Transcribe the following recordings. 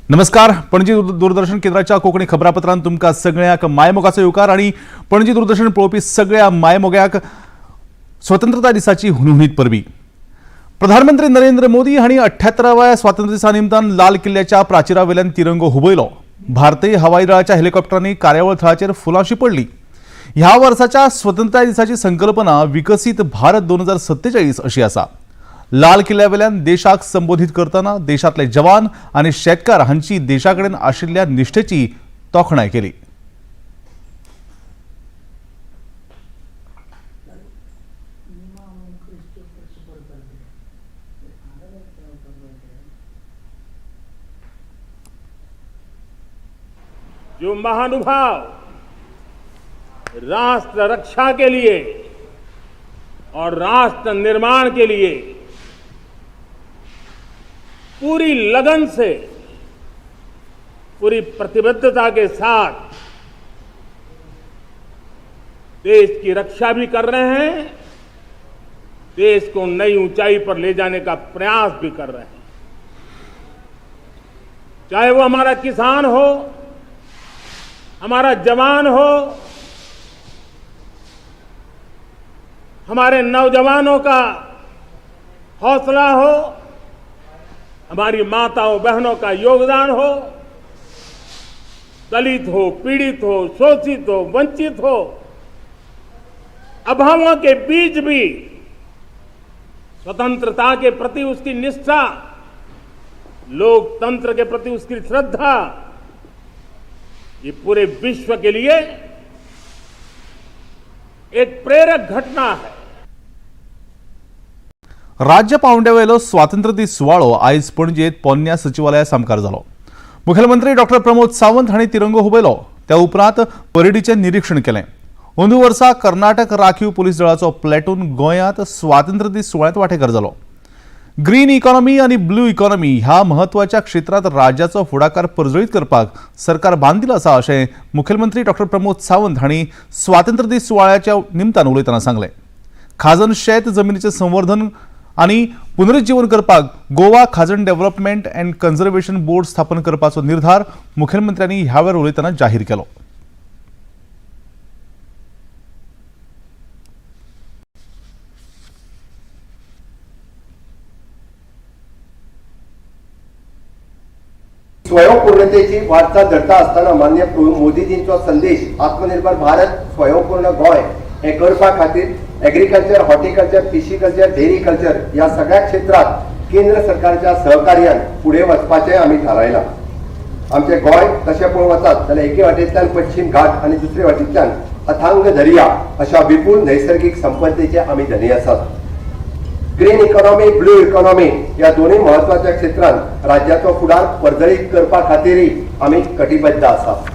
नमस्कार. पणजी दूरदर्शन केंद्राच्या कोकणी खबरापत्रांत तुमकां सगळ्यांक मायमोगाचो येवकार आणि पणजी दूरदर्शन पळोवपी सगळ्या मायमोग्याक स्वतंत्रता दिसाची हुनहुनीत परबी. प्रधानमंत्री नरेंद्र मोदी हांणी 78व्या स्वातंत्र्य दिसा निमतान लाल किल्ल्याच्या प्राचिरावेल्यान तिरंगो हुबयलो. भारतीय हवाई दळाच्या हेलिकॉप्टरांनी कार्यावळ थळाचेर फुलां शिपडली. ह्या वर्साच्या स्वतंत्रता दिसाची संकल्पना विकसित भारत 2047 अशी आसा. लाल किल्ल्यावेल्यान देशाक संबोधित करतना देशातले जवान आणि शेतकार हांची देशाकडेन आशिल्ल्या निश्ठेची तोखणाय केली. जो महानुभाव राष्ट्र रक्षा के लिए और राष्ट्र निर्माण के लिए पूरी लगन से, पूरी प्रतिबद्धता के साथ देश की रक्षा भी कर रहे हैं, देश को नई ऊंचाई पर ले जाने का प्रयास भी कर रहे हैं. चाहे वो हमारा किसान हो, हमारा जवान हो, हमारे नौजवानों का हौसला हो, हमारी माताओं बहनों का योगदान हो, दलित हो, पीड़ित हो, शोषित हो, वंचित हो, अभावों के बीच भी स्वतंत्रता के प्रति उसकी निष्ठा, लोकतंत्र के प्रति उसकी श्रद्धा, ये पूरे विश्व के लिए एक प्रेरक घटना है. राज्य पावंड्यावेलो स्वातंत्र्य दीस सुवाळो आयज पणजेत पोन्न्या सचिवालया सामकार जालो. मुखेलमंत्री डॉ. प्रमोद सावंत हांणी तिरंगो हुबयलो. त्या उपरांत परेडीचे निरीक्षण केलें. अंदू वर्सा कर्नाटक राखीव पुलीस दळाचो प्लॅटून गोंयांत स्वातंत्र्य दीस सुवाळ्यांत वांटेकार जालो. ग्रीन इकॉनॉमी आणि ब्लू इकॉनॉमी ह्या महत्वाच्या क्षेत्रात राज्याचो फुडाकार परजळीत करपाक सरकार बांदिलो आसा अशें मुखेलमंत्री डॉ. प्रमोद सावंत हांणी स्वातंत्र्य दीस सुवाळ्याच्या निमतान उलयतना सांगलें. खाजन शेत जमनीचें संवर्धन आणि पुनरुज्जीवन करपाक गोवा खाजन डेव्हलपमेंट अँड कन्झर्वेशन बोर्ड स्थापन करपाचो निर्धार मुखेलमंत्र्यांनी ह्या वेळार उलयतना जाहीर केलो. स्वयंपूर्णतेची वाटचाल धरता असताना माननीय मोदीजींचो संदेश आत्मनिर्भर भारत स्वयंपूर्ण गोय हे करपा खातीर एग्रीकल्चर, हॉर्टिकल्चर, फिशिकल्चर, डेरी कल्चर या सगळ्या क्षेत्रात केंद्र सरकारच्या सहकार्यान पुढे वचपाचे आम्ही थारायला. आमचे गोय तशें पळोवंक वचत जाल्यार एके वाटेंतल्यान पश्चिम घाट आणि दुसरे वाटेंतल्यान अथांग दर्या अशा विपुल नैसर्गिक संपत्तीचे आम्ही धनी आसात. ग्रीन इकॉनॉमी, ब्लू इकॉनॉमी या दोन्ही महत्वाच्या क्षेत्रांत राज्याचो फुडार परजळीत करपा खातीरय आमी कटिबद्ध आसात.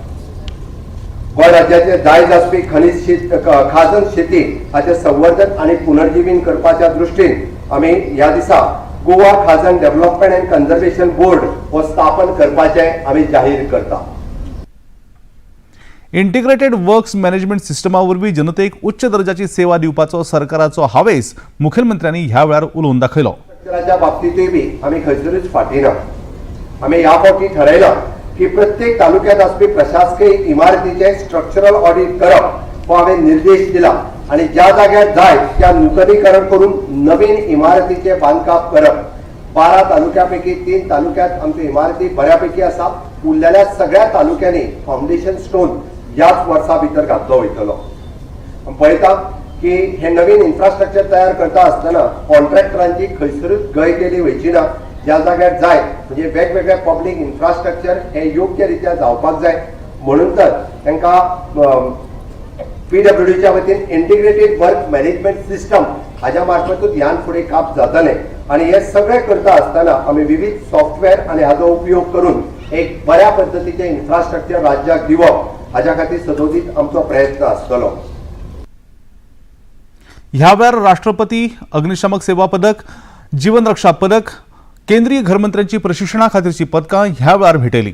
गोंय राज्याचे जायज आसपी खाजन शेती हाचे संवर्धन आणि पुनर्जीवन करपाच्या दृश्टीन आमी ह्या दिसा गोवा खाजन डेव्हलपमेंट अँड कन्झर्वेशन बोर्ड हो स्थापन करपाचे आमी जाहीर करता. इंटिग्रेटेड वर्क्स मॅनेजमेंट सिस्टमा वरवीं जनतेक उच्च दर्जाची सेवा दिवपाचो सरकाराचो हावेस मुखेलमंत्र्यांनी ह्या वेळार उलोवन दाखयलो. च्या बाबतीतूय बी आमी खंयसरूच फाटी ना. आमी ह्या फावटी थारायला की प्रत्येक तालुक्यात आसपी प्रशासकीय इमारतीचे स्ट्रक्चरल ऑडिट करप हो हांवें निर्देश दिला आणि ज्या जाग्यार जाय त्या नूतनीकरण करून नवीन इमारतीचे बांदकाम करप. 12 तालुक्यापैकी 3 तालुक्यात आमच्यो इमारती बऱ्यापैकी आसा. उरलेल्या सगळ्या तालुक्यांनी फाउंडेशन स्टोन याच वर्सा भितर घातलो वयतलो. पळयता की हे नवीन इन्फ्रास्ट्रक्चर तयार करता आसतना कॉन्ट्रॅक्टरांची खंयसरूच गय केली वयची ना. ज्या जाग्यार जाय म्हणजे वेगवेगळे पब्लीक इन्फ्रास्ट्रक्चर हे योग्य रित्या जावपाक जाय म्हणून तर तांकां PWDच्या वतीन इंटिग्रेटेड वर्क मॅनेजमेंट सिस्टम हाच्या मार्फतूच ह्यान फुडें काम जातलें. आणि हे सगळें करता आसतना आमी विविध सॉफ्टवेअर आणि हाचो उपयोग करून एक बऱ्या पद्धतीचे इन्फ्रास्ट्रक्चर राज्याक दिवप हाच्या खातीर सदोदीत आमचो प्रयत्न आसतलो. ह्या वेळार राष्ट्रपती अग्निशामक सेवा पदक, जीवन रक्षा पदक, केंद्रीय घरमंत्र्यांची प्रशिक्षणा खातीरची पदकां ह्या वेळार भेटयली.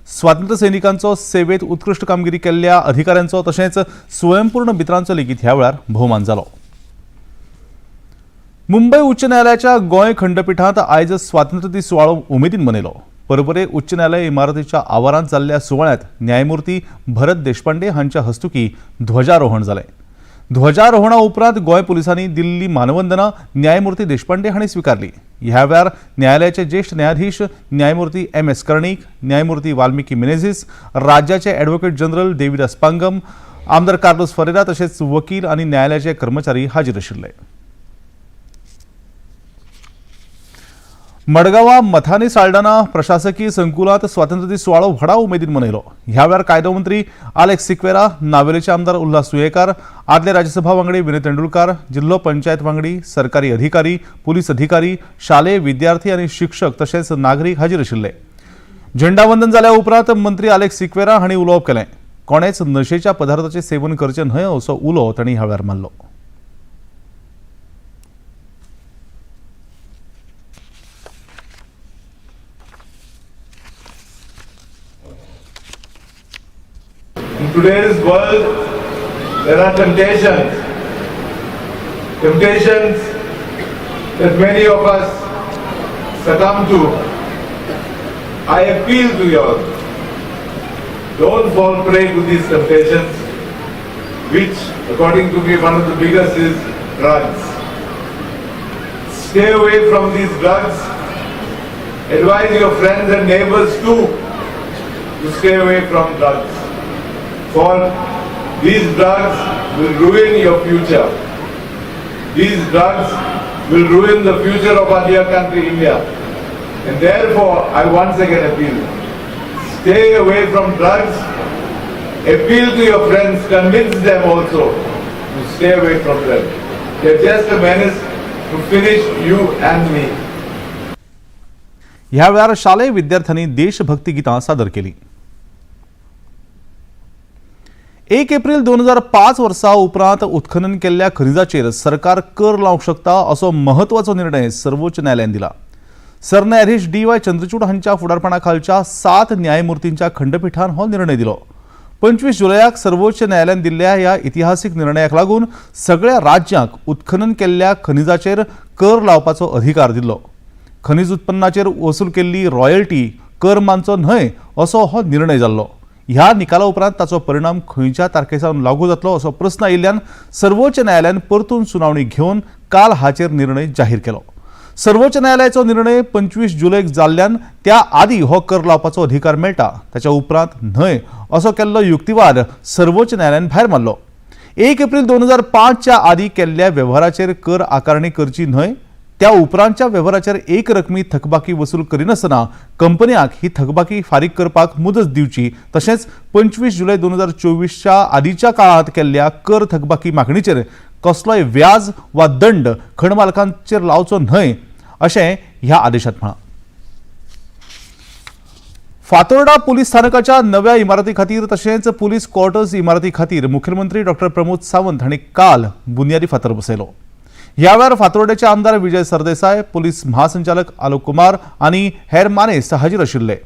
स्वातंत्र्य सैनिकांचो सेवेत उत्कृष्ट कामगिरी केल्ल्या अधिकाऱ्यांचो तशेंच स्वयंपूर्ण मित्रांचो लेगीत ह्या वेळार भोवमान जालो. मुंबई उच्च न्यायालयाच्या गोंय खंडपीठात आयज स्वातंत्र्य दीस सुवाळो उमेदीन मनयलो. परवरे उच्च न्यायालय इमारतीच्या आवारांत जाल्ल्या सुवाळ्यात न्यायमूर्ती भरत देशपांडे हांच्या हस्तुकी ध्वजारोहण जालें. ध्वजारोहणा उपरांत गोंय पुलिसांनी दिल्ली मानवंदना न्यायमूर्ती देशपांडे हांणी स्वीकारली. ह्या वेळार न्यायालयाचे ज्येष्ठ न्यायाधीश न्यायमूर्ती M.S. कर्णिक, न्यायमूर्ती वाल्मिकी मेनेझीस, राज्याचे ॲडव्होकेट जनरल देविदास पांगम, आमदार कार्लोस फरेरा तशेंच वकील आनी न्यायालयाचे कर्मचारी हाजीर आशिल्ले. मडगांवां मथानी साल्ढाणा प्रशासकीय संकुलांत स्वातंत्र्य दीस सुवाळो व्हडा उमेदीन मनयलो. ह्या वेळार कायदो मंत्री आलेक्स सिक्वेरा, नावेलीचे आमदार उल्हास सुयेकार, आदले राज्यसभा वांगडी विनय तेंडुलकार, जिल्लो पंचायत वांगडी, सरकारी अधिकारी, पुलीस अधिकारी, शालेय विद्यार्थी आनी शिक्षक तशेंच नागरीक हाजीर आशिल्ले. झेंडावंदन जाल्या उपरांत मंत्री आलेक्स सिक्वेरा हांणी उलोवप केलें. कोणेच नशेच्या पदार्थाचें सेवन करचें न्हय असो उलो तांणी ह्या वेळार मारलो. In today's world, there are temptations that many of us succumb to. I appeal to you all, don't fall prey to these temptations, which according to me one of the biggest is drugs. Stay away from these drugs. Advise your friends and neighbors too to stay away from drugs. For these drugs will ruin your future. These drugs will ruin the future of our dear country, India. And therefore, I once again appeal, stay away from drugs. Appeal to your friends, convince them also to stay away from them. They're just a menace to finish you and me. ह्या वेळार शालेय विद्यार्थ्यांनी देशभक्ती गीतां सादर केली. 1 April 2005 वर्सा उपरांत उत्खनन केल्ल्या खनिजाचेर सरकार कर लावंक शकता असो महत्वाचो निर्णय सर्वोच्च न्यायालयान दिला. सरन्यायाधीश DY चंद्रचूड हांच्या फुडारपणा खालच्या 7 न्यायमूर्तींच्या खंडपीठान हो निर्णय दिलो. 25 जुलयाक सर्वोच्च न्यायालयान दिल्ल्या ह्या इतिहासीक निर्णयाक लागून सगळ्या राज्यांक उत्खनन केल्ल्या खनिजाचेर कर लावपाचो अधिकार दिल्लो. खनिज उत्पन्नाचेर वसूल केल्ली रॉयल्टी कर मानचो न्हय असो हो निर्णय जाल्लो. ह्या निकाला उपरांत ताचो परिणाम खंयच्या तारखेसावन लागू जातलो असो प्रस्न आयिल्ल्यान सर्वोच्च न्यायालयान परतून सुनावणी घेवन काल हाचेर निर्णय जाहीर केलो. सर्वोच्च न्यायालयाचो निर्णय 25 जुलैक जाल्ल्यान त्या आदी हो कर लावपाचो अधिकार मेळटा, ताच्या उपरांत न्हय असो केल्लो युक्तिवाद सर्वोच्च न्यायालयान भायर मारलो. 1 एप्रिल 2005 च्या आदी केल्ल्या वेव्हाराचेर कर आकारणी करची न्हय, त्या उपरांतच्या वेव्हाराचेर एक रकमी थकबाकी वसूल करिनासतना कंपन्यांक ही थकबाकी फारीक करपाक मुदत दिवची, तशेंच 25 जुलै 2024 च्या आदींच्या काळांत केल्ल्या कर थकबाकी मागणीचेर कसलोय व्याज वा दंड खण मालकांचेर लावचो न्हय अशें ह्या आदेशांत म्हळां. फातोर्डा पुलीस स्थानकाच्या नव्या इमारती खातीर तशेंच पुलीस क्वॉर्टर्स इमारती खातीर मुखेलमंत्री डॉ. प्रमोद सावंत हांणी काल बुनयादी फातर बसयलो. ह्या वेळार फातोर्डेचे आमदार विजय सरदेसाय, पुलीस महासंचालक आलोक कुमार आनी हेर मानेस्त हाजीर आशिल्ले.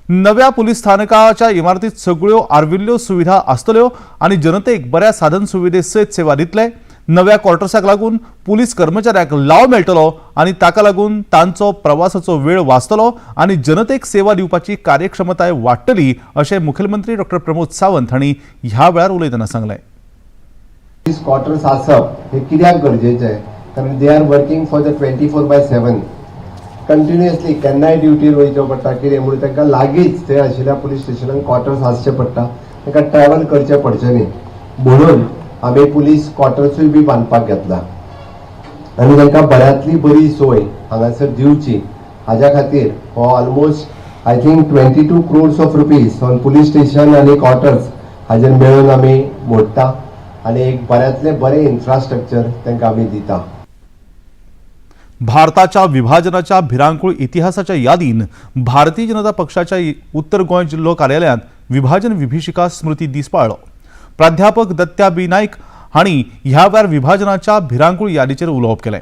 नव्या पुलीस स्थानकाच्या इमारतीत सगळ्यो आर्विल्ल्यो सुविधा आसतल्यो आनी जनतेक बऱ्या साधन सुविधे सयत सेवा दितले. नव्या क्वॉर्टर्साक लागून पुलीस कर्मचाऱ्यांक लाव मेळटलो आनी ताका लागून तांचो प्रवासाचो वेळ वाचतलो आनी जनतेक सेवा दिवपाची कार्यक्षमताय वाडटली अशें मुखेलमंत्री डॉ. प्रमोद सावंत हांणी ह्या वेळार उलयतना सांगलें. पुलीस क्वार्टर्स आसप हे कित्याक गरजेचें? कारण they are working for the 24/7 continuously केन्नाय ड्युटीर वयचें पडटा. कितें म्हणून तांकां लागींच थंय आशिल्ल्या पुलीस स्टेशनान क्वार्टर्स आसचे पडटा, तांकां ट्रॅव्हल करचें पडचें न्ही. म्हणून आमी पुलीस क्वार्टर्सूय बी बांदपाक घेतला आनी तांकां बऱ्यांतली बरी सोय हांगासर दिवची हाज्या खातीर हो almost I think 22 crores of rupees on police station आनी क्वार्टर्स हाजेर मेळून आमी मोडटा आनी एक बऱ्यांतले बरें इन्फ्रास्ट्रक्चर तांकां आमी दिता. भारताच्या विभाजनाच्या भिरांकूळ इतिहासाच्या यादीन भारतीय जनता पक्षाच्या उत्तर गोंय जिल्हो कार्यालयात विभाजन विभीषिका स्मृती दीस पाळ्ळो. प्राध्यापक दत्त्या बी नायक हांणी ह्या वेळार विभाजनाच्या भिरांकूळ यादीचेर उलोवप केलें.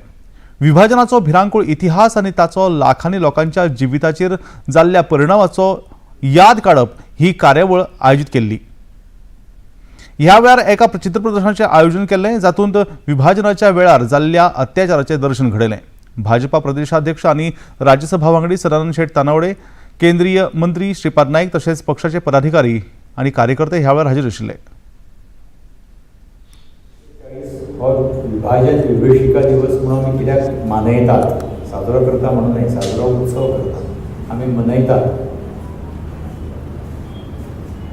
विभाजनाचो भिरांकूळ इतिहास आनी ताचो लाखांनी लोकांच्या जिविताचेर जाल्ल्या परिणामाचो याद काडप ही कार्यावळ आयोजीत केल्ली. ह्या वेळार एका चित्रप्रदर्शनाचें आयोजन केल्लें, जातूंत विभाजनाच्या वेळार जाल्ल्या अत्याचाराचें दर्शन घडयलें. भाजपा प्रदेशाध्यक्ष आनी राज्यसभा वांगडी सदानंद शेट तानावडे, केंद्रीय मंत्री श्रीपाद नाईक तसेच पक्षाचे पदाधिकारी आणि कार्यकर्ते ह्या वेळार हाजीर आशिल्ले. विभाजन विभीषिका दिवस म्हणून आमी कित्याक मनयतात, साजरो करता म्हणून न्हय, साजरो उत्सव करतात, आमी मनयतात.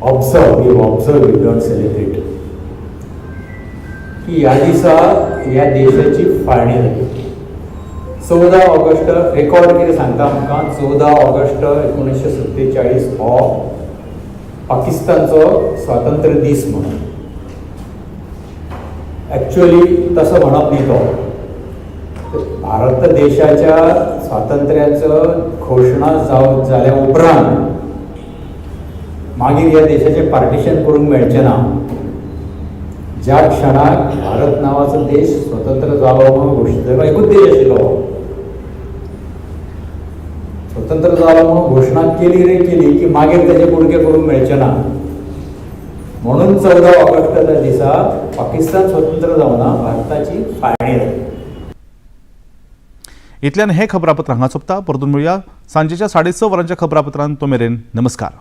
ऑब्झर्व वी डोंट सेलिब्रेट की ह्या दिसा ह्या देशाची फाळणी जाली. 14 ऑगस्ट रेकॉर्ड कितें सांगता आमकां, 14 ऑगस्ट 1947 हो पाकिस्तानचो स्वातंत्र्य दीस म्हणून. एक्चुअली तसं म्हणप न्ही तो. भारत देशाच्या स्वातंत्र्याचं घोशणा जाल्या उपरांत मागीर ह्या देशाचें पार्टिशन करूंक मेळचें ना. ज्या क्षणाक भारत नांवाचो देश स्वतंत्र जालो म्हणून घोशीत जालो, एकूच देश आशिल्लो, स्वतंत्र जालो म्हणून घोशणा केली रे केली की मागीर तेजे कुडके करूंक मेळचें ना. म्हणून 14 ऑगस्टाच्या दिसा पाकिस्तान स्वतंत्र जावना, भारताची फाळणी जाली. इतल्यान हे खबरापत्र हांगा सोंपता. परतून मेळुया सांजेच्या 6:30 वरांच्या खबरापत्रांत. तो मेरेन नमस्कार.